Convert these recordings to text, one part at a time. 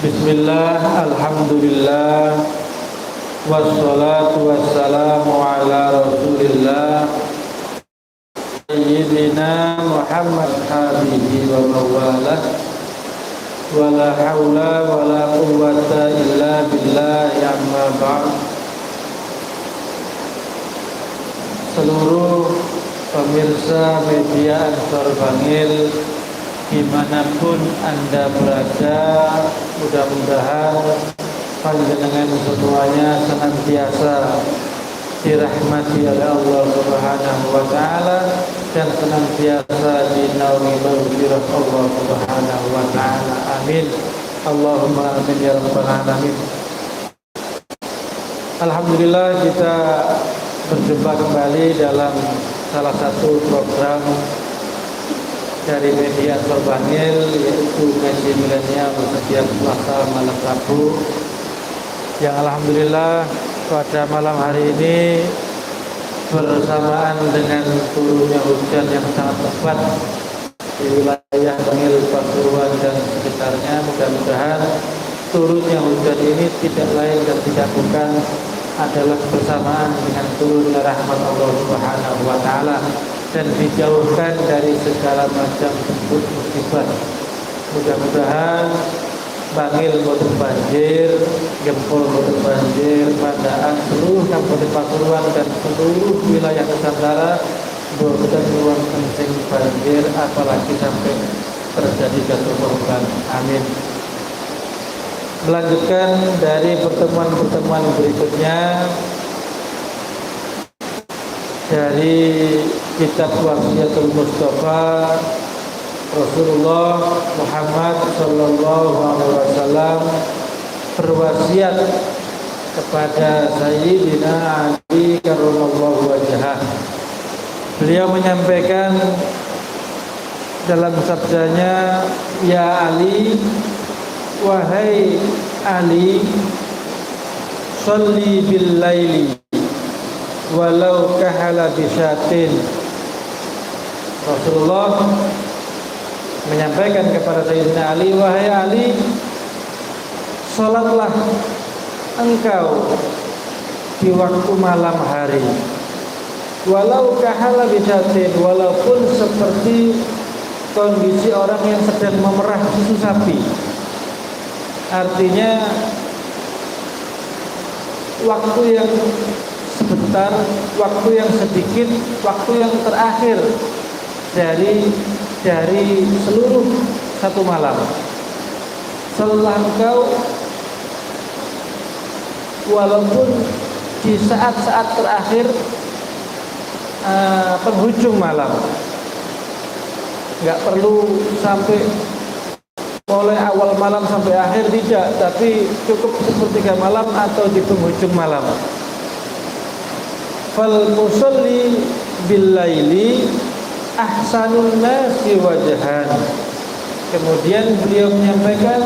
Bismillah, alhamdulillah, wassalatu wassalamu ala rasulillah Sayyidina Muhammad habibi wa mawalah wa la hawla wa la quwwata illa billah amma ba'd. Seluruh pemirsa media Ansor Bangil dimanapun Anda berada, mudah-mudahan panjenengan semuanya senantiasa dirahmati oleh Allah Subhanahu wa taala dan senantiasa dinaungi maghfirah Allah Subhanahu wa taala. Amin. Allahumma amin ya rabbal alamin. Alhamdulillah, kita berjumpa kembali dalam salah satu program dari media Ansor Bangil, yaitu Media Milenial setiap Selasa malam Rabu, yang alhamdulillah pada malam hari ini bersamaan dengan turunnya hujan yang sangat lebat di wilayah Bangil, Pasuruan dan sekitarnya. Mudah-mudahan turunnya hujan ini tidak lain dan tidak bukan adalah bersamaan dengan turunnya rahmat Allah Subhanahu wa taala dan dijauhkan dari segala macam bentuk musibah. Mudah-mudahan Bangil boten banjir, Gempol boten banjir, Pandaan, seluruh Kabupaten Pasuruan dan seluruh wilayah Nusantara boten wonten sing banjir, apalagi sampai terjadi jatuh korban. Amin. Melanjutkan dari pertemuan-pertemuan berikutnya dari kitab Wasiyatul Mustafa, Rasulullah Muhammad sallallahu alaihi wasallam berwasiat kepada Sayyidina Ali karramallahu wajhah. Beliau menyampaikan dalam sabdanya, "Ya Ali, wahai Ali, sholli bil laili walau kahala bisyatin." Rasulullah menyampaikan kepada Sayyidina Ali, "Wahai Ali, salatlah engkau di waktu malam hari, walau kahala bisyatin, walaupun seperti kondisi orang yang sedang memerah susu sapi." Artinya waktu yang sebentar, waktu yang sedikit, waktu yang terakhir dari seluruh satu malam. Setelah engkau, walaupun di saat-saat terakhir penghujung malam, nggak perlu sampai mulai awal malam sampai akhir, tidak, tapi cukup sepertiga malam atau di penghujung malam. Fal musalli bil laili ahsanun nasi wajhan. Kemudian beliau menyampaikan,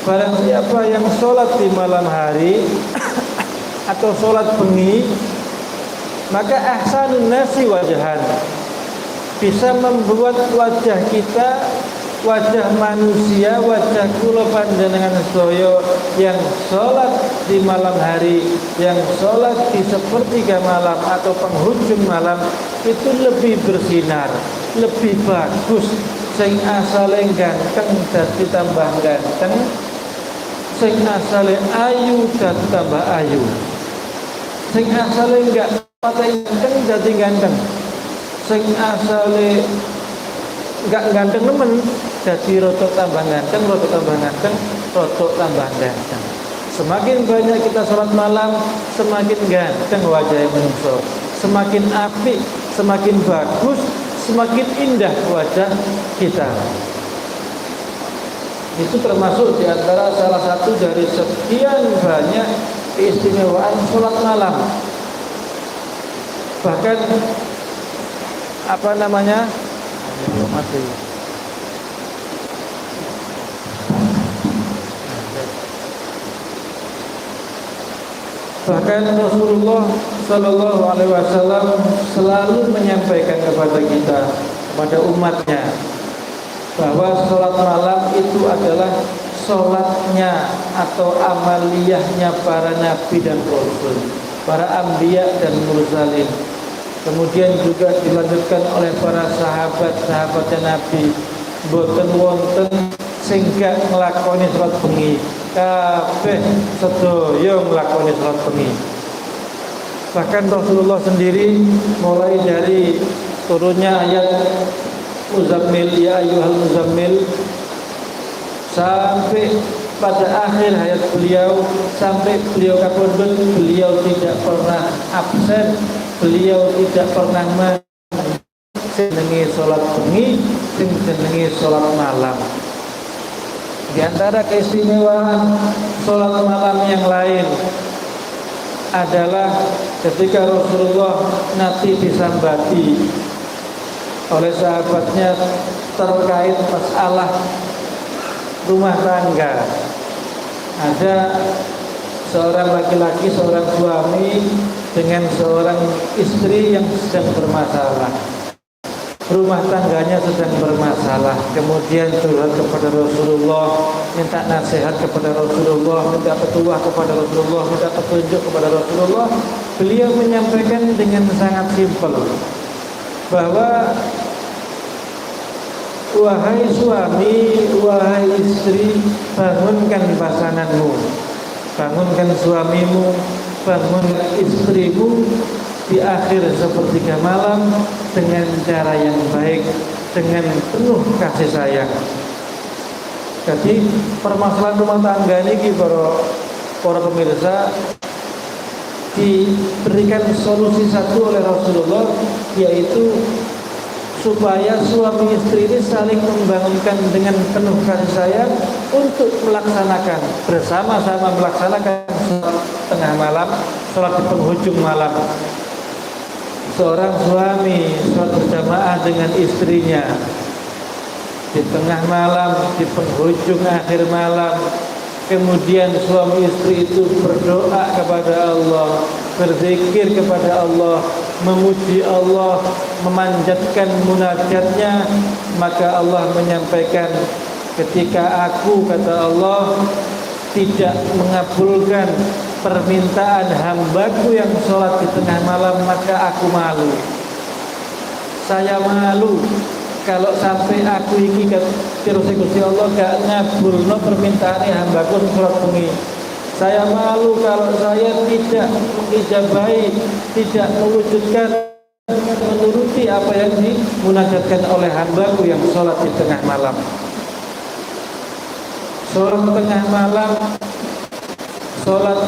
barang siapa yang sholat di malam hari atau sholat bengi, maka ahsanun nasi wajhan, bisa membuat wajah kita, wajah manusia, wajah kula panjenengan sedaya yang sholat di malam hari, yang sholat di sepertiga malam atau penghujung malam, itu lebih bersinar, lebih bagus. Sing asale ganteng dadi tambah ganteng, sing asale ayu dadi tambah ayu, sing asale enggak patek ganteng dadi ganteng, sing asale enggak ganteng nemen jadi rotok tambah ganteng, rotok tambah ganteng, rotok tambah ganteng. Semakin banyak kita sholat malam, semakin ganteng wajah manusia, semakin apik, semakin bagus, semakin indah wajah kita. Itu termasuk diantara salah satu dari sekian banyak keistimewaan sholat malam. Bahkan mati. Bahkan Rasulullah Sallallahu Alaihi Wasallam selalu menyampaikan kepada kita, kepada umatnya, bahwa sholat malam itu adalah sholatnya atau amaliyahnya para nabi dan rasul, para anbiya dan mursalin. Kemudian juga dilanjutkan oleh para sahabat-sahabatnya Nabi. Boten wonten sing gak nglakoni salat bengi. Kabeh sedaya nglakoni salat bengi. Bahkan Rasulullah sendiri mulai dari turunnya ayat Muzammil, ya ayyuhal muzammil, sampai pada akhir hayat beliau, sampai beliau kapundhut, beliau tidak pernah absen, beliau tidak pernah jenenge salat bengi, sing jenenge salat malam. Di antara keistimewaan salat malam yang lain adalah ketika Rasulullah nanti disambati oleh sahabatnya terkait masalah rumah tangga. Ada seorang laki-laki, seorang suami dengan seorang istri yang sedang bermasalah. Rumah tangganya sedang bermasalah. Kemudian curhat kepada Rasulullah, minta nasihat kepada Rasulullah, minta petuah kepada Rasulullah, minta petunjuk kepada Rasulullah. Beliau menyampaikan dengan sangat simpel bahwa wahai suami, wahai istri, bangunkan pasanganmu, bangunkan suamimu, bangunkan istrimu di akhir sepertiga malam dengan cara yang baik, dengan penuh kasih sayang. Jadi permasalahan rumah tangga ini para pemirsa diberikan solusi satu oleh Rasulullah, yaitu supaya suami istri ini saling membangunkan dengan penuh kasih sayang untuk melaksanakan bersama-sama melaksanakan sholat tengah malam, sholat di penghujung malam. Seorang suami sholat berjamaah dengan istrinya di tengah malam, di penghujung akhir malam. Kemudian suami istri itu berdoa kepada Allah, berzikir kepada Allah, memuji Allah, memanjatkan munajatnya. Maka Allah menyampaikan, ketika aku, kata Allah, tidak mengabulkan permintaan hambaku yang sholat di tengah malam, maka aku malu. Saya malu kalau sampai aku iki terus Gusti Allah gak ngabulno permintaan hambaku sholat bengi. Saya malu kalau saya tidak mengijabahi, tidak mewujudkan, menuruti apa yang dimunajatkan oleh hambaku yang sholat di tengah malam. Sholat tengah malam, sholat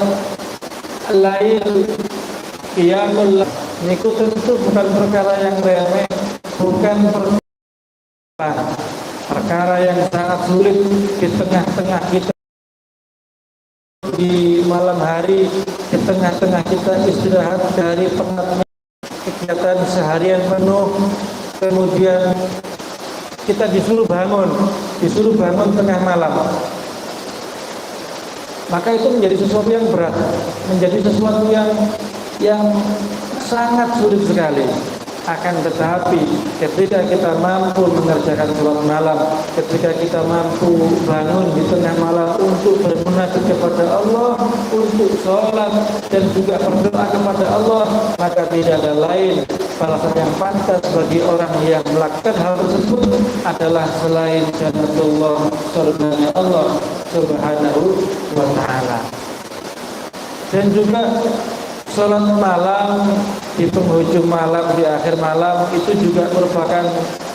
lail, qiyamul lail, niku tentu bukan perkara yang remeh, bukan perkara yang sangat sulit di tengah-tengah kita di malam hari, di tengah-tengah kita istirahat dari penatnya kegiatan seharian penuh, kemudian kita disuruh bangun tengah malam. Maka itu menjadi sesuatu yang berat, menjadi sesuatu yang sangat sulit sekali. Akan tetapi ketika kita mampu mengerjakan sholat malam, ketika kita mampu bangun di tengah malam untuk bermunajat kepada Allah, untuk sholat dan juga berdoa kepada Allah, maka tidak ada lain balasan yang pantas bagi orang yang melakukan hal tersebut adalah selain jannatullah, surganya Allah Subhanahu wa ta'ala. Dan juga sholat malam di penghujung malam, di akhir malam, itu juga merupakan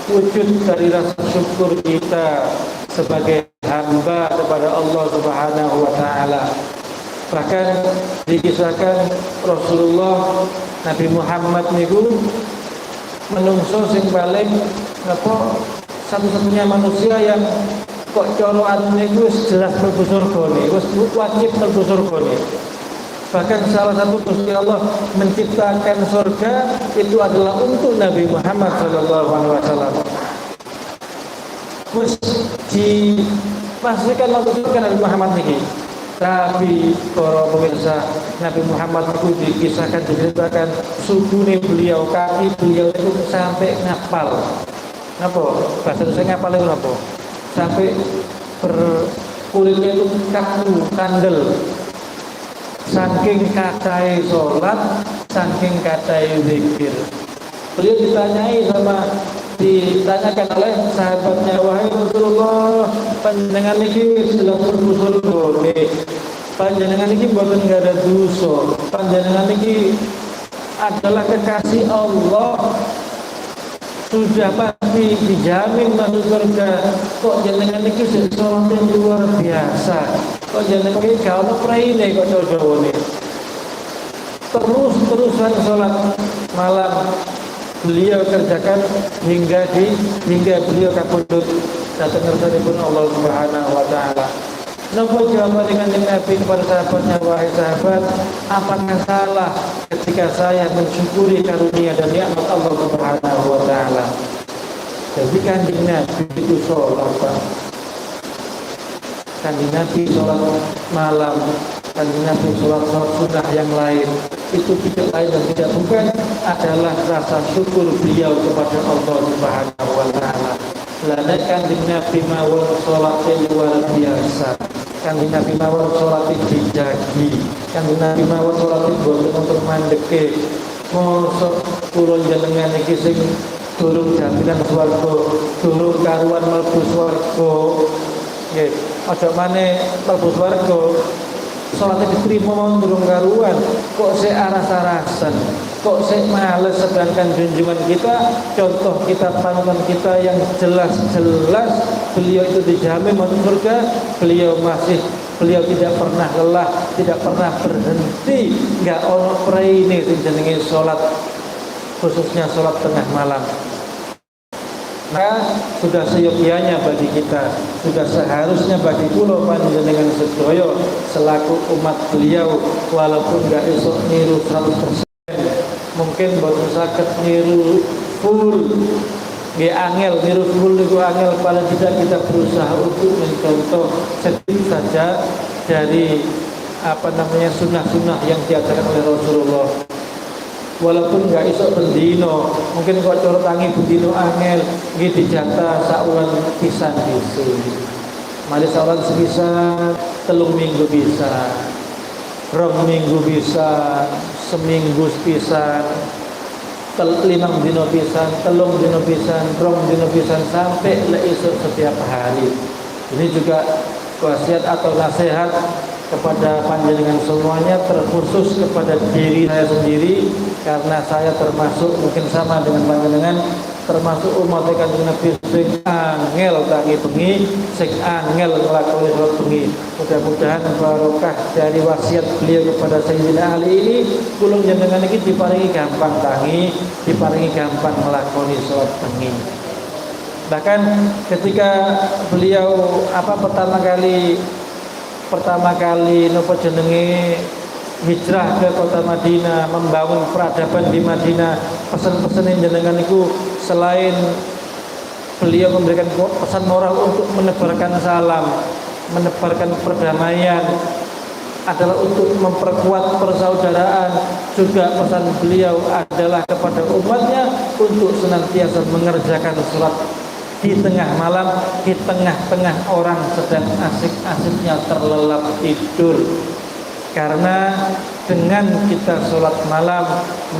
wujud dari rasa syukur kita sebagai hamba kepada Allah Subhanahu wa ta'ala. Bahkan dikisahkan Rasulullah Nabi Muhammad niku menungso sing paling satu-satunya manusia yang kok cara atine wis jelas mlebu surga nih, wis wajib mlebu surga nih. Bahkan salah satu Gusti Allah menciptakan surga itu adalah untuk Nabi Muhammad SAW. Wis dipastikan untuk surga Nabi Muhammad ini. Tapi para pemirsa, Nabi Muhammad itu dikisahkan, diceritakan sukune beliau, kaki beliau itu sampai ngapal. Napa? Bahasa Indonesia ngapal itu napa? Sampai kulitnya itu kaku, kandel. Saking kacai sholat, saking kacai zikir. Beliau ditanyakan oleh sahabatnya, wahai Rasulullah, panjenengan niki sedang berusul boleh, panjenengan niki mboten nggak ada dosa, panjenengan niki adalah kekasih Allah, sudah pasti dijamin masuk surga. Kok jenengan niki sholat yang luar biasa, kok jenengan niki gak ono praine kok Jawa nih. Terus-terusan sholat malam beliau kerjakan hingga beliau kabudut datang ngersanipun Allah Subhanahu wa taala. Napa jawaban dengan Nabi kepada sahabatnya, wahai sahabat, apakah salah ketika saya mensyukuri karunia dan nikmat Allah Subhanahu wa taala? Jadi Kanjeng Nabi itu sholat, Pak. Kanjeng Nabi sholat malam, Kanjeng Nabi sholat sunnah yang lain, itu tidak lain dan tidak bukan adalah rasa syukur beliau kepada Allah Subhanahu wa taala. Lana Kanjeng Nabi mawon sholat luar biasa. Kanjeng Nabi mawon sholat dijagi. Kanjeng Nabi mawon sholat boten untuk mandeke. Mosok kula jenengan iki sing durung jaminan swarga, durung karuan mlebu swarga. Nggih, aja maneh mlebu swarga. Sholatnya diterima mau durung karuan, kok saya aras-arasan, kok saya males, sedangkan junjungan kita, contoh kita, panutan kita yang jelas-jelas beliau itu dijamin masuk surga. Beliau tidak pernah lelah, tidak pernah berhenti, nggak ono praine sing jenenge sholat, khususnya sholat tengah malam. Maka sudah seyogyanya bagi kita, sudah seharusnya bagi kula panjenengan sedaya selaku umat beliau, walaupun gak esok niru 100%, mungkin boten saged niru full, nggih angel niru full niku angel, paling tidak kita berusaha untuk mencontoh sedikit saja dari sunnah-sunnah yang diajarkan oleh Rasulullah. Walaupun nggak isok bendino, mungkin kok corot tangi bendino angel, gitu jatah saulan pisan gitu. Mari saulan sebisa, telung minggu bisa, rong minggu bisa, seminggu pisan, limang dino pisan, telung dino pisan, rong dino pisan, sampai le isok setiap hari. Ini juga wasiat atau nasihat kepada panjenengan semuanya, terkhusus kepada diri saya sendiri, karena saya termasuk mungkin sama dengan panjenengan, termasuk umat Kanjeng Nabi sing angel tangi bengi, sing angel nglakoni salat bengi. Mudah-mudahan barokah dari wasiat beliau kepada Sayyidina Ali ini, kula jenengan iki diparingi gampang tangi, diparingi gampang nglakoni salat bengi. Bahkan ketika beliau pertama kali napa jenenge hijrah ke kota Madinah, membangun peradaban di Madinah, pesan-pesan jenengan itu selain beliau memberikan pesan moral untuk menebarkan salam, menebarkan perdamaian, adalah untuk memperkuat persaudaraan. Juga pesan beliau adalah kepada umatnya untuk senantiasa mengerjakan sholat di tengah malam, di tengah-tengah orang sedang asik-asiknya terlelap tidur. Karena dengan kita sholat malam,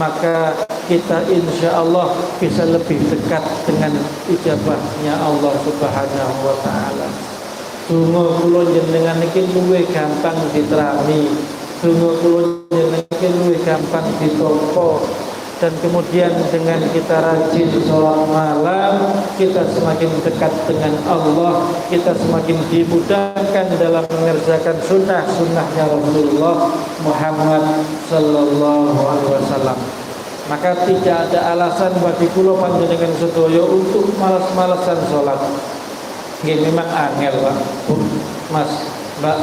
maka kita insya Allah bisa lebih dekat dengan ijabahnya Allah Subhanahu wa ta'ala. Donga kula jenengan iki luwih gampang diterami, donga kula jenengan iki luwih gampang ditampa. Dan kemudian dengan kita rajin sholat malam, kita semakin dekat dengan Allah, kita semakin dimudahkan dalam mengerjakan sunnah-sunnahnya Rasulullah Muhammad Sallallahu Alaihi Wasallam. Maka tidak ada alasan bagi kula panjenengan sedaya untuk malas-malasan sholat. Nggih, memang angel, Pak, Mas, Mbak,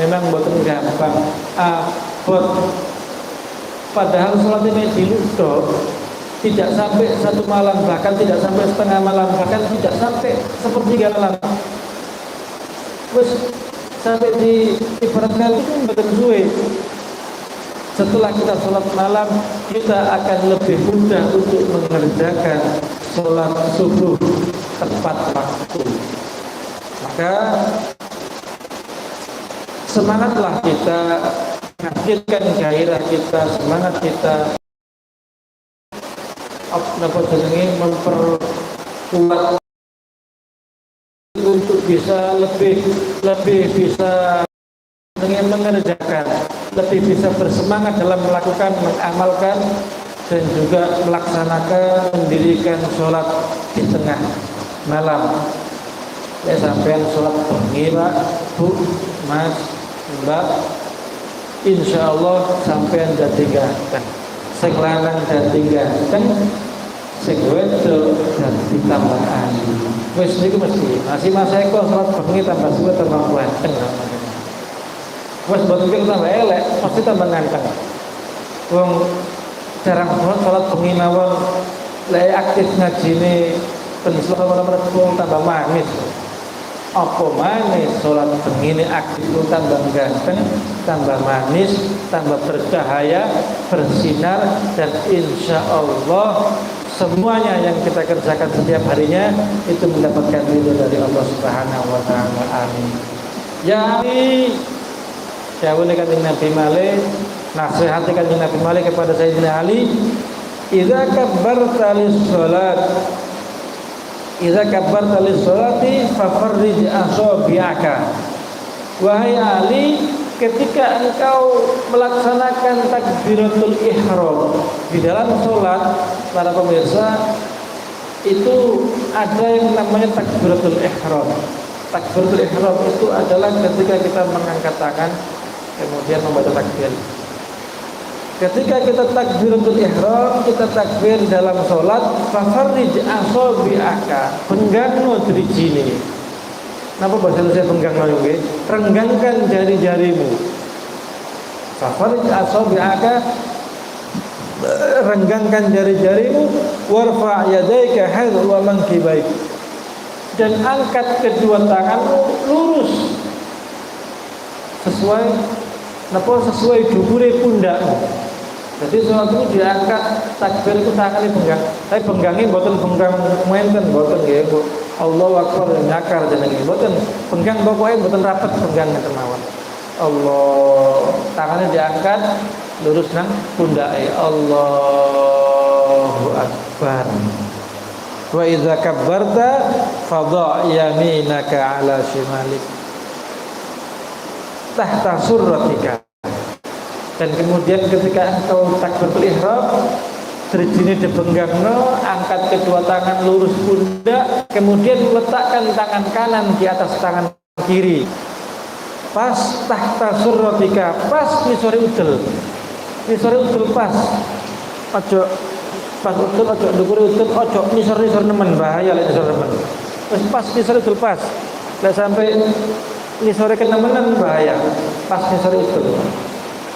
memang boten gampang. Padahal sholat ini diludo tidak sampai satu malam, bahkan tidak sampai setengah malam, bahkan tidak sampai sepertiga malam. Terus sampai ibaratkan itu betul suwe. Setelah kita sholat malam, kita akan lebih mudah untuk mengerjakan sholat subuh tepat waktu. Maka semangatlah kita, menghadirkan gairah kita, semangat kita memperkuat untuk bisa lebih bisa mengerjakan, lebih bisa bersemangat dalam melakukan, mengamalkan dan juga melaksanakan, mendirikan sholat di tengah malam. Ya sampai sholat pagi Pak, Bu, Mas, Mbak, insya Allah sampai dadi ganteng, sing lanang dadi ganteng, sing wedok dadi tambah ayu. Wis niku mesti masih Mas Eko sholat pagi tambah suwe tambah ganteng. Wis mboten kok tambah elek, pasti tambah ganteng. Wong jarang sholat pagi mawon, lek aktif ngajine ten selama metu tambah manis. Apa manis sholat begini aktif itu tambah ganteng, tambah manis, tambah bercahaya, bersinar, dan insya Allah semuanya yang kita kerjakan setiap harinya itu mendapatkan ridho dari Allah Subhanahu Wa Taala. Amin. Ya Ali, jauhnya kanjeng Nabi Malik, nasihati kanjeng Nabi Malik kepada Sayyidina Ali, idza kabbarta lis-shalat, idza kabbarta lis-sholati fafarrij asabi'aka. Wahai Ali, ketika engkau melaksanakan takbiratul ihram di dalam sholat, para pemirsa, itu ada yang namanya takbiratul ihram. Takbiratul ihram itu adalah ketika kita mengangkat tangan kemudian membaca takbir. Ketika kita takbiratul ihram, kita takbir dalam sholat, fafarrij asabi'aka, penggangno drijine. Napa bahasa Indonesia penggangno nggih? Renggangkan jari-jarimu. Fafarrij asabi'aka, renggangkan jari-jarimu, warfa' yadaika hadwa wa mankibaik, dan angkat kedua tanganmu lurus sesuai dubure pundakmu. Jadi sholat itu diangkat, takbir itu tangannya penggang. Tapi penggangnya mboten penggang menten, mboten nggih, Bu. Allahu Akbar nyakar jenenge mboten. Penggang pokoke mboten rapet penggang ngeten mawon. Allah, tangannya diangkat lurus nang pundake. Allahu Akbar. Wa idza kabbarta fadha' yaminaka 'ala shimalik tahta surratika. Dan kemudian ketika engkau takbiratul ihram, drijine dipenggangno, angkat kedua tangan lurus pundak, kemudian letakkan tangan kanan di atas tangan kiri. Pas tahta surratika, pas nisore udel. Nisore udel pas. Aja pas udel, aja ndukure udel, aja nisor-nisor nemen, bahaya lek nisor nemen. Wis pas nisore udel pas. Lek sampai nisore kenemenan bahaya. Pas nisore udel.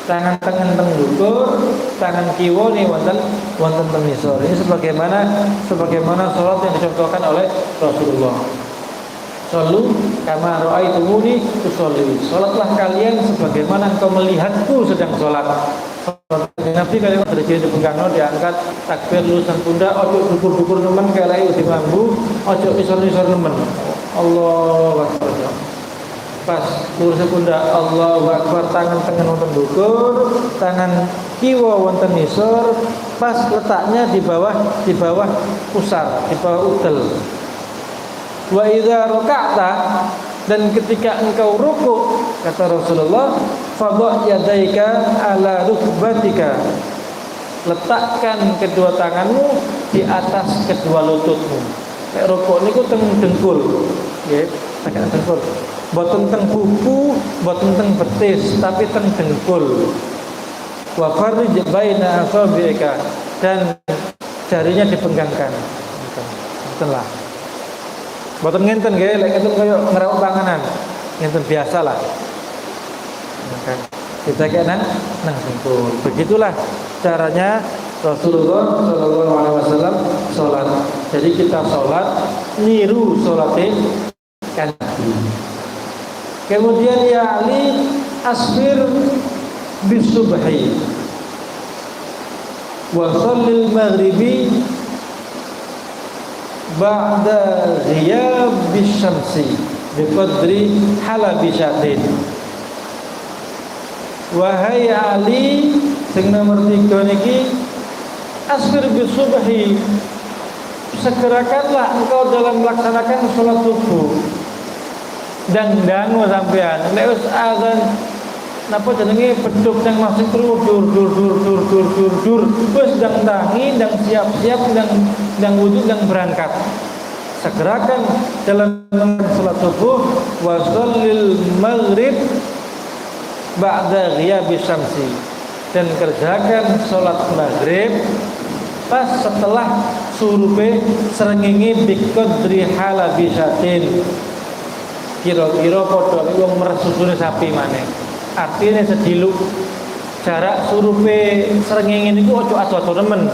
Tangan teng ndukur, tangan kiwa nih wonten teng nisor. Ini sebagaimana sholat yang dicontohkan oleh Rasulullah. Shallu kama ra'aitumuni usolli. Sholatlah kalian sebagaimana engkau melihatku sedang sholat. Nabi kalian terjadi dipenggangno, diangkat takbir lulusan pundak, ojo dukur-dukur nemen kelai di bambu, ojo nisor-nisor nemen. Allahu Akbar. Pas lurus pundak, Allahu Akbar, tangan tengah wonten dukur, tangan kiwa wonten nisor, pas letaknya di bawah pusar, di bawah udel. Wa idza raka'ta, dan ketika engkau rukuk, kata Rasulullah, fadha' yadaika ala rukbatika, letakkan kedua tanganmu di atas kedua lututmu. Nek rukuk niku teng dengkul, nggih, tekan dengkul. Boten teng buku, boten teng betis, tapi teng dengkul. Wa farrij baina asabi'ika, dan jarinya dipenggangkan. Itulah. Boten ngenten nggih, lek ngenten kaya ngerawat panganan. Ngenten biasalah. Kita kayak nang dengkul. Begitulah caranya Rasulullah Shallallahu Alaihi Wasallam sholat. Jadi kita sholat niru sholatnya kan. Kemudian ya Ali, asbir bisubhi wa shallil maghribi ba'da ghiyab bisyamsi biqadri halabi syatin. Wahai Ali sing nomor 3 niki, asfir bisubhi, segerakanlah engkau dalam melaksanakan sholat subuh. Dang-dang sampean nek wis azan napa jenenge beduk nang masjid dur wis ndang tangi ndang siap-siap ndang wudhu ndang berangkat. Segerakan dalam salat subuh wa shallil maghrib ba'da ghiyabis syamsi, dan kerjakan salat maghrib pas setelah surupe srengenge biqadri halabisatin, kira-kira padha wong meresusune sapi maneh. Artinya sediluk jarak surupe srengenge niku aja ado-ado nemen.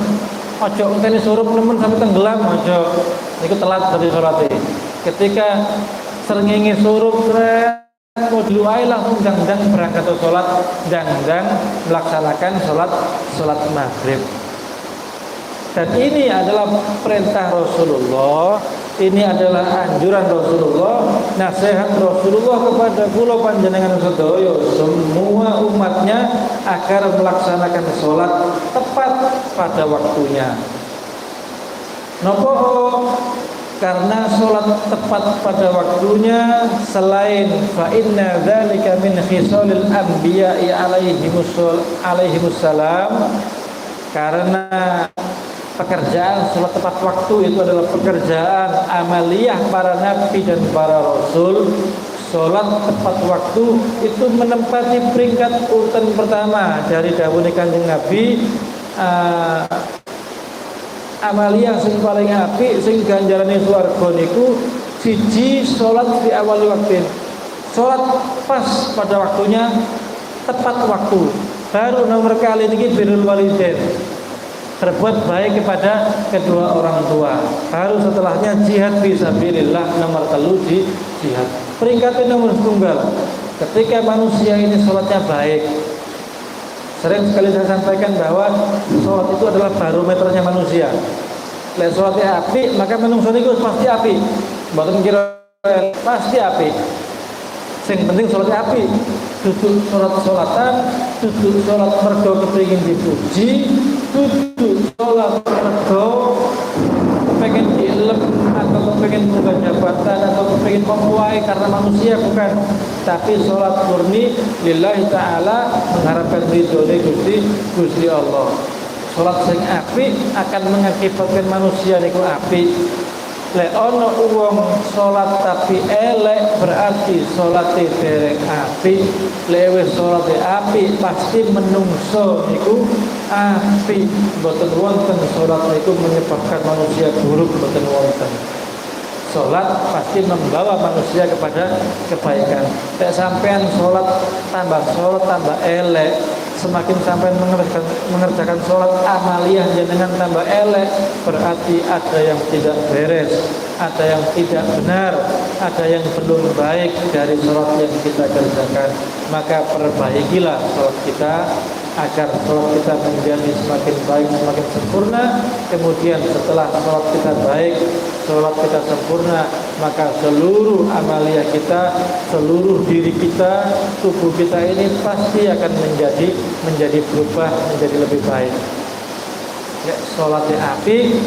Aja entene surup nemen sampai tenggelam aja. Niku telat dari salate. Ketika srengenge surup mau dulu ae langsung dang-dang berangkat ke salat, dang-dang melaksanakan salat maghrib. Dan ini adalah perintah Rasulullah, ini adalah anjuran Rasulullah, nasihat Rasulullah kepada kula panjenengan sedaya semua umatnya agar melaksanakan sholat tepat pada waktunya. Nopo? Karena sholat tepat pada waktunya selain fa inna dzalika min khisalil anbiya'i alaihimussalam, karena pekerjaan sholat tepat waktu itu adalah pekerjaan amaliyah para nabi dan para rasul. Sholat tepat waktu itu menempati peringkat urutan pertama dari dawuh Kanjeng Nabi. Amaliyah sing paling apik sing ganjarane swarga niku siji sholat di awal waktu. Sholat pas pada waktunya, tepat waktu. Baru nomor kali ini birrul walidain, berbuat baik kepada kedua orang tua. Baru setelahnya jihad fisabilillah, nomor 3 di jihad. Peringkatnya nomor tunggal. Ketika manusia ini sholatnya baik, sering sekali saya sampaikan bahwa sholat itu adalah barometernya manusia. Lek sholatnya api, maka manusia itu pasti api. Mboten kira pasti api. Sing penting sholatnya api. Duduk sholat-sholatan, duduk sholat mergo kepengin dipuji, duduk sholat mergo pengen diilem atau pengen munggah jabatan atau pengen mempuai karena manusia, bukan. Tapi sholat murni lillahi ta'ala, mengharapkan ridhone Gusti Allah. Sholat sing apik akan mengakibatkan manusia niku apik. Lek ana wong salat tapi elek berarti salate dereng apik. Lek wis salate apik pasti menungso niku apik. Boten wonten salat niku menyebabkan manusia buruk, boten wonten. Salat pasti membawa manusia kepada kebaikan. Lek sampean salat tambah elek, semakin sampai mengerjakan sholat amaliyah jenengan tambah elek, berarti ada yang tidak beres, ada yang tidak benar, ada yang belum baik dari sholat yang kita kerjakan. Maka perbaikilah sholat kita agar sholat kita menjadi semakin baik, semakin sempurna. Kemudian setelah sholat kita baik, sholat kita sempurna, maka seluruh amaliyah kita, seluruh diri kita, tubuh kita ini pasti akan menjadi berubah, menjadi lebih baik. Sholatnya api,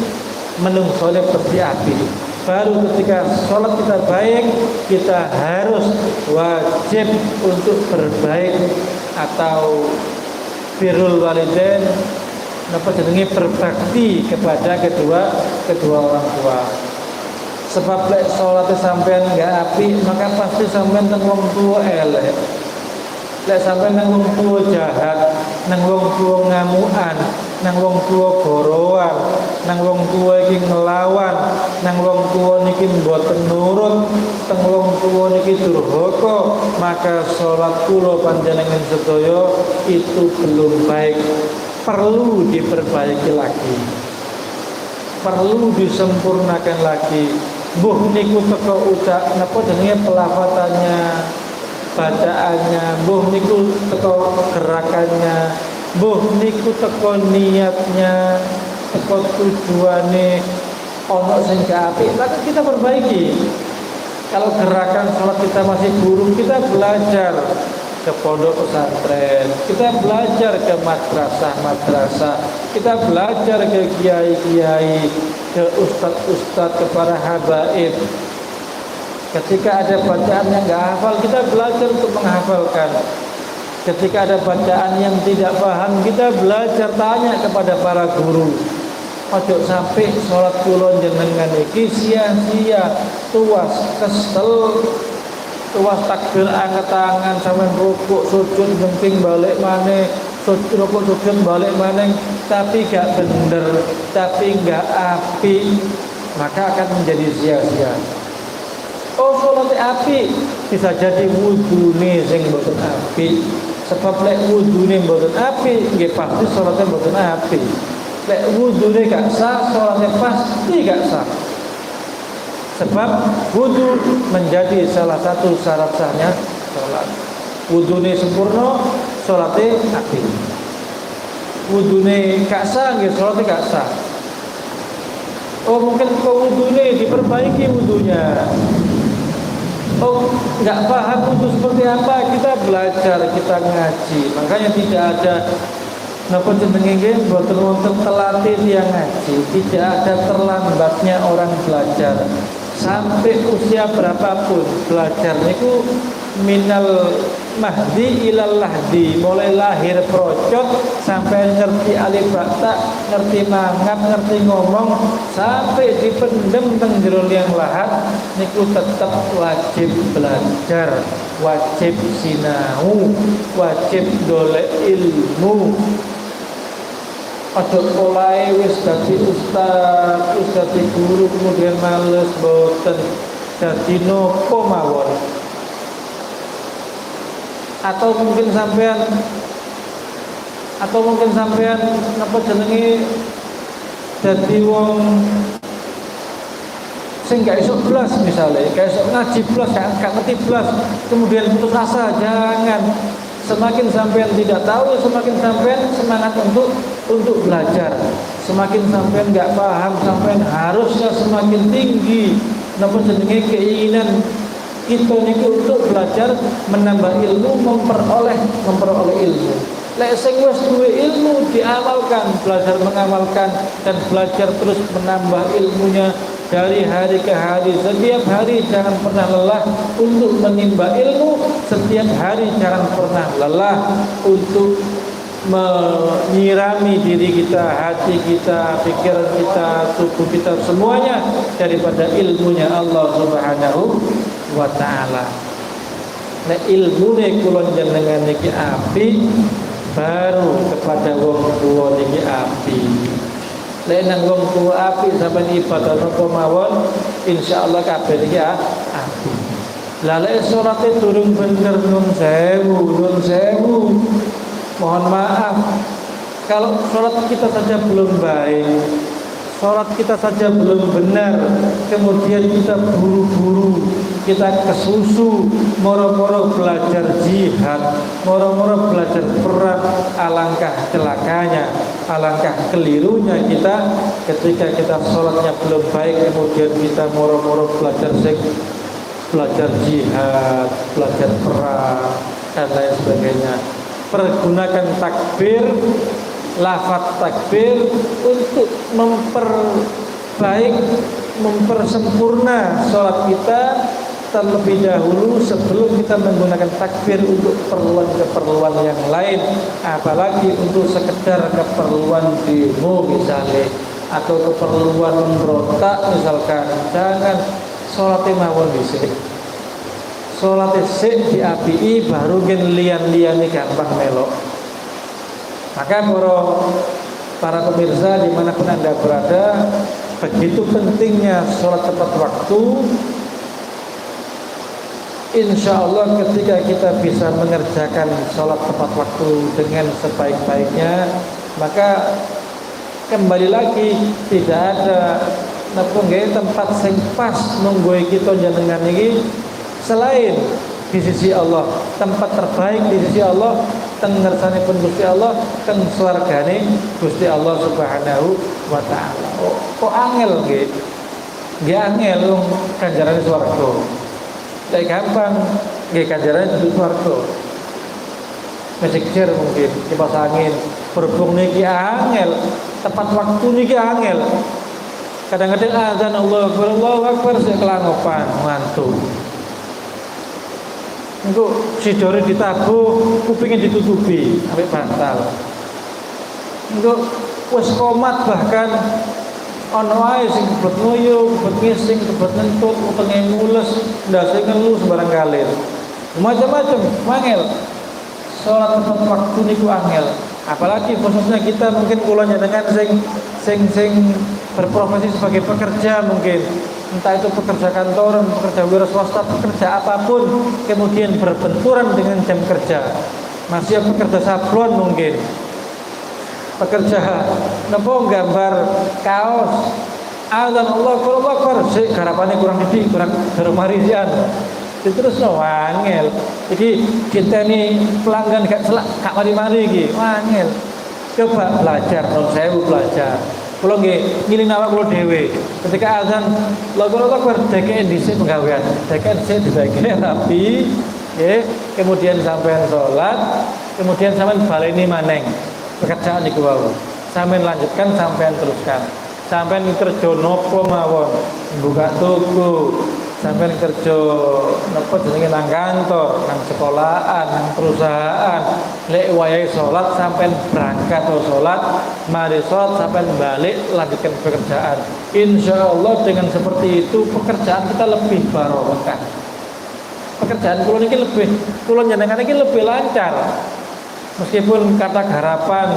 menungsone pasti api. Baru ketika sholat kita baik, kita harus wajib untuk berbaik atau birrul walidain, napa jenenge berbakti kepada kedua orang tua. Sebab lek salate sampean enggak apik, maka pasti sampean nang wong tuwa elek. Lek sampean nang wong tuwa jahat, nang wong tuwa ngamukan, nang wong tuwa gorowan, nang wong tuwa iki ngelawan, nang wong tuwa niki mboten nurut, nang wong tuwa niki durhaka, maka salat kula panjenengan sedaya itu belum baik. Perlu diperbaiki lagi, perlu disempurnakan lagi. Mbuh niku teko ucap napa jenenge pelafatannya, bacaannya, mbuh niku teko gerakannya, mbuh niku teko niatnya, teko tujuane ono sing gak apik, maka kita perbaiki. Kalau gerakan salat kita masih buruk, kita belajar ke pondok pesantren, kita belajar ke madrasah-madrasah, kita belajar ke kiai-kiai, ke ustadz-ustadz, ke para habaib. Ketika ada bacaan yang nggak hafal, kita belajar untuk menghafalkan. Ketika ada bacaan yang tidak paham, kita belajar tanya kepada para guru. Ojo sampai sholat kula jenengan iki sia-sia, tuas, kesel, tuas takbir angkat tangan sampai rukuk sujud bengking balik maneh, rukuk sujud balik maneh, tapi gak bener, tapi gak api, maka akan menjadi sia-sia. Oh, sholat api bisa jadi wudune sing mboten api. Sebab lek wudune mboten api, nggih pasti sholatnya mboten api. Lek wudune gak sah, sholatnya pasti gak sah. Sebab wudu menjadi salah satu syarat sahnya sholat. Wudune sempurna, sholatnya api. Wudune gak sah, nggih sholatnya gak sah. Oh, mungkin wudune diperbaiki wudunya. Oh, nggak paham wudu seperti apa, kita belajar, kita ngaji. Makanya tidak ada napa jenenge nggih mboten wonten telate tiyang ngaji, tidak ada terlambatnya orang belajar. Sampai usia berapapun belajar niku minal mahdi ilal lahdi, mulai lahir procot sampai ngerti alif ba ta, ngerti mangap, ngerti ngomong, sampai dipendem teng jero liang lahat niku tetap wajib belajar, wajib sinau, wajib golek ilmu. Ojo mulai wis dadi ustaz, wis dadi guru kemudian males boten dadi nopo mawon. Atau mungkin sampean napa jenenge dadi wong sing gak iso blas misalnya, gak iso ngaji blas, gak ngerti blas, kemudian putus asa. Jangan. Semakin sampean tidak tahu, semakin sampean semangat untuk belajar. Semakin sampean nggak paham, sampean harusnya semakin tinggi napa jenenge keinginan kita niku untuk belajar, menambah ilmu, memperoleh ilmu. Lek sing wis duwe ilmu diamalkan, belajar mengamalkan dan belajar terus menambah ilmunya dari hari ke hari. Setiap hari jangan pernah lelah untuk menimba ilmu. Setiap hari jangan pernah lelah untuk menyirami diri kita, hati kita, pikiran kita, tubuh kita, semuanya daripada ilmunya Allah Subhanahu wa ta'ala. Nek ilmune kula jenengan niki api, baru kepada wong tuwa niki api. Lek nang wong tuwa api sampeyan ibadah napa mawon, insyaallah kabeh iki api. Lah lek salate durung bener nun sewu. Mohon maaf kalau salat kita saja belum baik, salat kita saja belum benar, kemudian kita buru-buru, kita kesusu, moro-moro belajar jihad, moro-moro belajar perang, alangkah celakanya, alangkah kelirunya kita ketika kita sholatnya belum baik, kemudian kita moro-moro belajar jihad, belajar perang, dan lain sebagainya. Pergunakan takbir, lafaz takbir untuk mempersempurna sholat kita terlebih dahulu sebelum kita menggunakan takbir untuk keperluan-keperluan yang lain, apalagi untuk sekedar keperluan demo misalnya atau keperluan memberontak misalkan. Jangan sholatnya mawon dhisik. Sholatnya sik diapii baru gen lian-liane gampang melok. Maka para pemirsa dimanapun Anda berada, begitu pentingnya sholat tepat waktu. Insya Allah ketika kita bisa mengerjakan sholat tepat waktu dengan sebaik-baiknya, maka kembali lagi tidak ada tempat sing pas nunggu kita jenengan ini selain di sisi Allah. Tempat terbaik di sisi Allah teng ngersanipun Gusti Allah, teng swargane Gusti Allah Subhanahu wa taala. Kok angel nggih? Nggih angel wong ganjarane swarga. Lek gampang nggih ganjarane di swarga. messenger mungkin kipas angin berhubung niki angel tepat waktu niki angel kadang-kadang azan Allahu Akbar sik kelangopan mantu engko sidore ditabuh kupingnya ditutupi sampai batal engko wis komat bahkan ana wae sing kebet nguyuh, kebet ngising, kebet ngentut, utenge mules, ndase ngelu sembarang kalir. Macam-macam, mangel. Salat tepat waktu niku angel. Apalagi khususnya kita mungkin kula njenengan sing berprofesi sebagai pekerja mungkin entah itu pekerja kantoran, pekerja wira swasta, pekerja apapun kemudian berbenturan dengan jam kerja. Masih pekerja sablon mungkin. Pekerja nopo gambar kaos azan Allahu Akbar sik garapane kurang didik kurang dermarisian terus no wangel iki kita ini pelanggan gak mari-mari iki wangel coba belajar non sewu belajar kula nggih ngiling awak kula dhewe ketika azan Allahu Akbar dekek dhisik penggawean dekek dhisik dibagi rapi nggih kemudian sampean salat kemudian sampean baleni maneng pekerjaan niku wau. Sampeyan lanjutkan sampeyan teruskan. Sampeyan kerja napa mawon, buka toko, sampeyan kerja napa jenenge nang kantor, nang sekolahan, nang perusahaan. Lek wayahe salat sampeyan berangkat atau salat, mari salat sampeyan balik lanjutkan pekerjaan. Insyaallah dengan seperti itu pekerjaan kita lebih barokah. Pekerjaan kula niki lebih kula njenengan iki lebih lancar. Meskipun kata garapan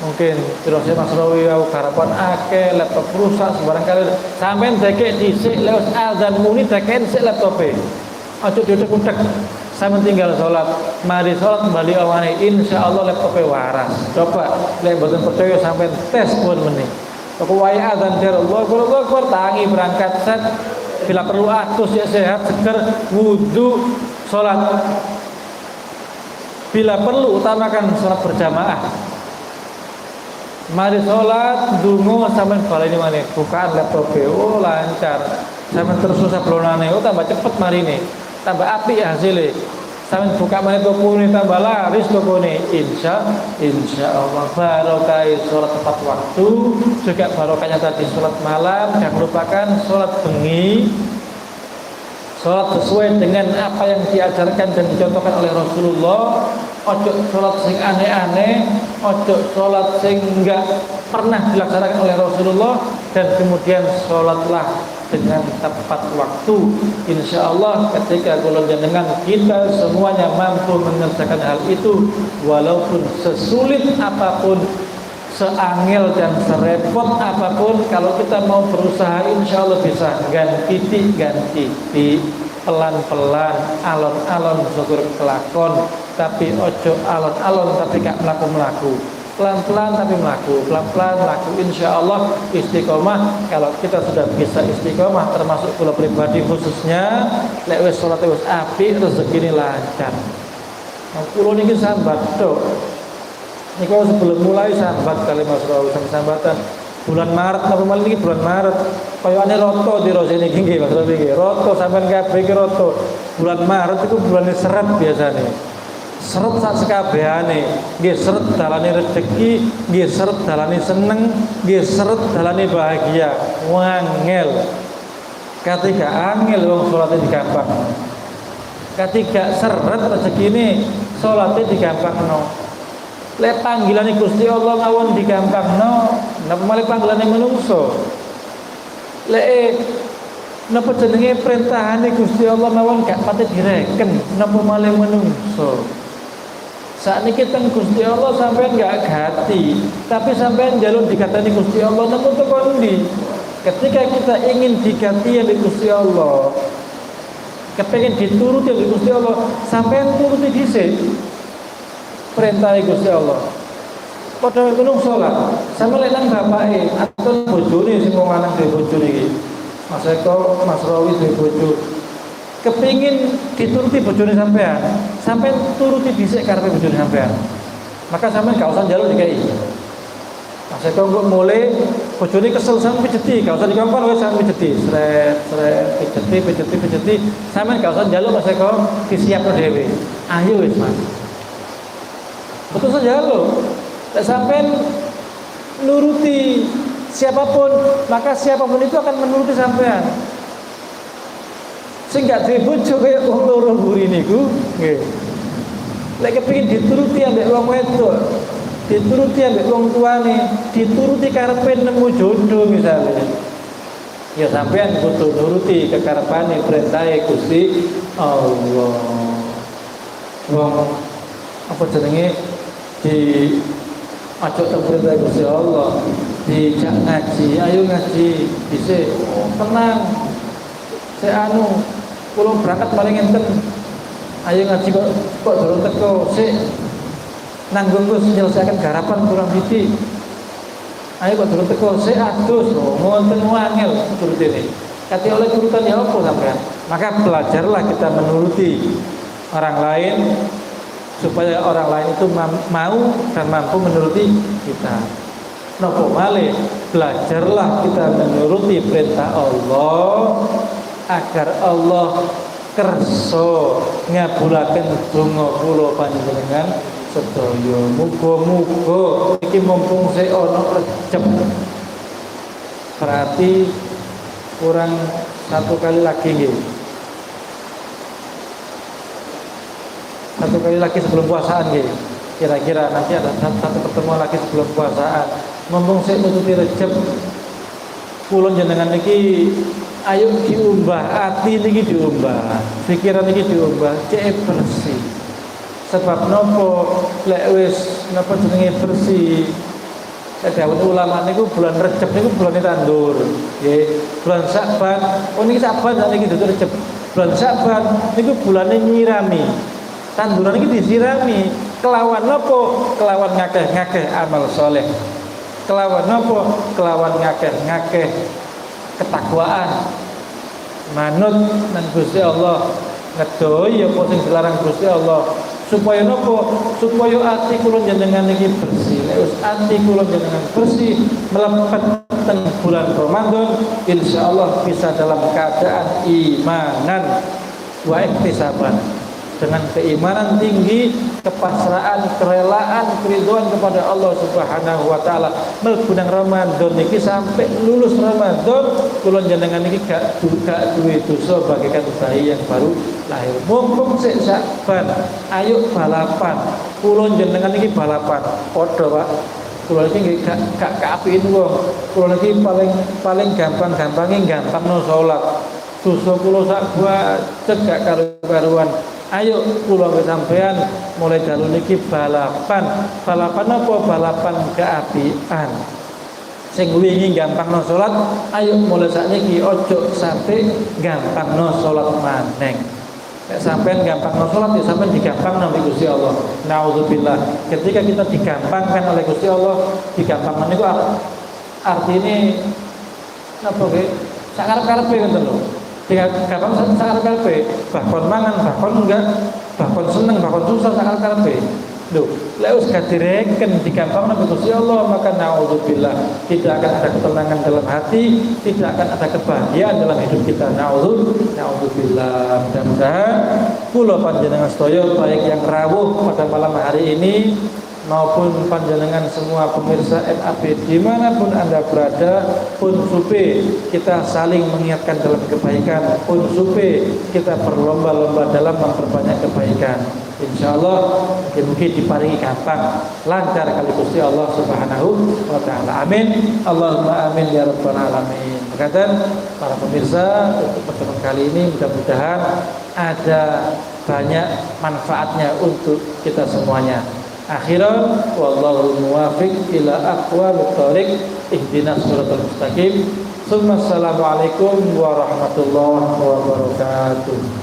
mungkin terus Mas Rawi garapan akeh laptop rusak sembarang kali sampean dekek dhisik lewat azan muni dekek dhisik laptope aja dudek-dudek sampean tinggal salat mari salat kembali awane insyaallah laptope waras coba lek mboten percaya sampean tes pun meneh kok wae azan der Allahu Akbar tangi berangkat set bila perlu atus ya sehat seger wudu salat bila perlu utamakan sholat berjamaah. Mari sholat, dungu sampai baleni maneh. Bukaan laptop lancar. Sampai terus sablonane tambah cepet mari ini. Tambah apik hasilnya. Sampai buka maneh tokone tambah laris tokone. Insyaallah barokah sholat tepat waktu, juga barokahnya tadi sholat malam, jangan lupakan sholat bengi. Sholat sesuai dengan apa yang diajarkan dan dicontohkan oleh Rasulullah. Ojo sholat sing aneh-aneh, ojo sholat sing enggak pernah dilaksanakan oleh Rasulullah, dan kemudian sholatlah dengan tepat waktu. Insya Allah ketika kula jenengan kita semuanya mampu mengerjakan hal itu, walaupun sesulit apapun, seangel dan serepot apapun, kalau kita mau berusaha insya Allah bisa ganti pelan-pelan, alon-alon syukur kelakon, tapi ojo alon-alon tapi gak melaku-melaku, pelan-pelan tapi melaku, pelan-pelan melaku. Insya Allah istiqomah. Kalau kita sudah bisa istiqomah, termasuk kula pribadi khususnya, lek wis salat wis apik, rezekine lancar. Nah, kula niki sambat tok. Niku sebelum mulai sambat kali Mas Rawi sambatan bulan Maret apa malah niki bulan Maret koyoane roto di rose niki nggih Mas Rawi nggih roto sampean kabeh iki roto bulan Maret itu bulan seret biasane seret sak sekabehane nggih seret dalane rezeki nggih seret dalane seneng nggih seret dalane bahagia wangel katiga angel wong salate digampang katiga seret rezekine salate digampangno. Lek panggilane Gusti Allah ngawon digampangno, napa malih panggilane manungsa. Lek napa jenenge perintahane Gusti Allah mawon gak pati direken, napa malih manungsa. Sakniki teng Gusti Allah sampean gak gati, tapi sampean njaluk digatani Gusti Allah napa to kondi. Ketika kita ingin digati oleh Gusti Allah, kepengen dituruti oleh Gusti Allah, sampean turuti dhisik. Perintah Gusti Allah. Padha gunung salat, sampe lek nang bapake atau bojone sing wong lanang dhewe bojone iki. Mas Eko, Mas Rawi dhewe bojo. Kepengin dituruti bojone sampean, sampean turuti dhisik karepe bojone sampean. Maka sampean gak usah njaluk dikai. Mas Eko kok mulai bojone kesel sampe pijeti, gak usah dikompor wis sampe pijeti. Sret pijeti. Sampean gak usah njaluk Mas Eko, disiapno dhewe. Ayo wis Mas. Betul saja lo. Tak sampai nuruti siapapun, maka siapapun itu akan menuruti sampean. Sing gak duwe bojo kaya wong loro mburi niku, nggih. Lek kepengin dituruti ambek wong wedok, dituruti ambek wong tuane, dituruti karepe nemu jodoh misalnya. Ya sampean kudu nuruti kekarepane perintahe Gusti Allah. Wong apa jenenge di ajak perintah Gusti Allah, dijak ngaji, ayo ngaji dhisik. Oh, tenang. Saya kula berangkat paling enten. Ayo ngaji kok durung teko, sik nanggung Gus nyelesaikan garapan kurang sithik. Ayo kok durung teko, sik adus. Oh, ngoten wangel turutine. Kati oleh turutan ya apa sampean? Maka belajarlah kita menuruti orang lain supaya orang lain itu mau dan mampu menuruti kita. Napa malih belajarlah kita menuruti perintah Allah agar Allah kersa ngabulaken donga kula panjenengan sedaya. Muga-muga iki mumpung sik ana recep. Berarti kurang satu kali lagi nggih. Satu kali lagi sebelum puasaan nggih. Kira-kira nanti ada satu pertemuan lagi sebelum puasaan. Mumpung sik nutupi recep kula jenengan niki ayo diumbah, hati niki diumbah, pikiran niki diumbah, cek bersih. Sebab nopo lek wis napa jenenge bersih. Dawuh ulama niku bulan Recep niku bulan tandur. Nggih, bulan Sa'ban, oh niki Sa'ban niki dudu Recep. Bulan Sa'ban niku bulane nyirami. Tanduran iki disirami. Kelawan nopo? Kelawan ngakeh-ngakeh amal soleh. Kelawan nopo? Kelawan ngakeh-ngakeh ketakwaan, manut nang Gusti Allah, ngedohi apa sing dilarang Gusti Allah, supaya nopo? Supaya ati kula jenengan iki bersih. Nek wis ati kula jenengan bersih mlebet teng bulan Ramadan, insyaallah bisa dalam keadaan imanan wa ihtisaban, dengan keimanan tinggi, kepasrahan, kerelaan, keridhaan kepada Allah Subhanahu wa taala. Mlebu nang Ramadan niki sampai lulus Ramadan kula jenengan niki gak duwe dosa bagaikan bayi yang baru lahir. Mumpung sik Sa'ban, ayo balapan. Kula jenengan niki balapan. Padha, Pak. Kula iki gak kaapiin wong. Kula niki paling gampang-gampange gampangno salat. Dosa kula sak buat gak karu-karuan. Ayo kula sampean mulai dalu niki balapan. Balapan apa? Balapan keapian. Sing wingi gampangno salat, ayo mulai sakniki ojo sampai gampangno salat maneng. Nek sampean gampangno salat ya sampean digampangno oleh Gusti Allah. Nauzubillah. Ketika kita digampangkan oleh Gusti Allah, digampangkan niku artine napa nggih? Sakarep-karepe ngoten lho. Gampang sakar-karepe, bahkan mangan, bahkan enggak, bahkan seneng, bahkan susah sakar-karepe. Loh, lek wis gak direken digampangno Gusti Allah, maka naudzubillah, tidak akan ada ketenangan dalam hati, tidak akan ada kebahagiaan dalam hidup kita. Naudzubillah. Mudah-mudahan kula panjenengan sedaya baik yang rawuh pada malam hari ini maupun panjenengan semua pemirsa NAB dimanapun Anda berada, pun supe kita saling mengingatkan dalam kebaikan, pun supe kita berlomba-lomba dalam memperbanyak kebaikan. Insyaallah mungkin diparingi gampang, lancar kali Gusti Allah Subhanahu wa taala. Amin. Allahumma amin ya rabbal alamin. Berkatan para pemirsa, untuk pertemuan kali ini mudah-mudahan ada banyak manfaatnya untuk kita semuanya. Akhiran wallahu muwafiq ila aqwamit thoriq ihdinas siratal mustaqim. Assalamualaikum warahmatullahi wabarakatuh.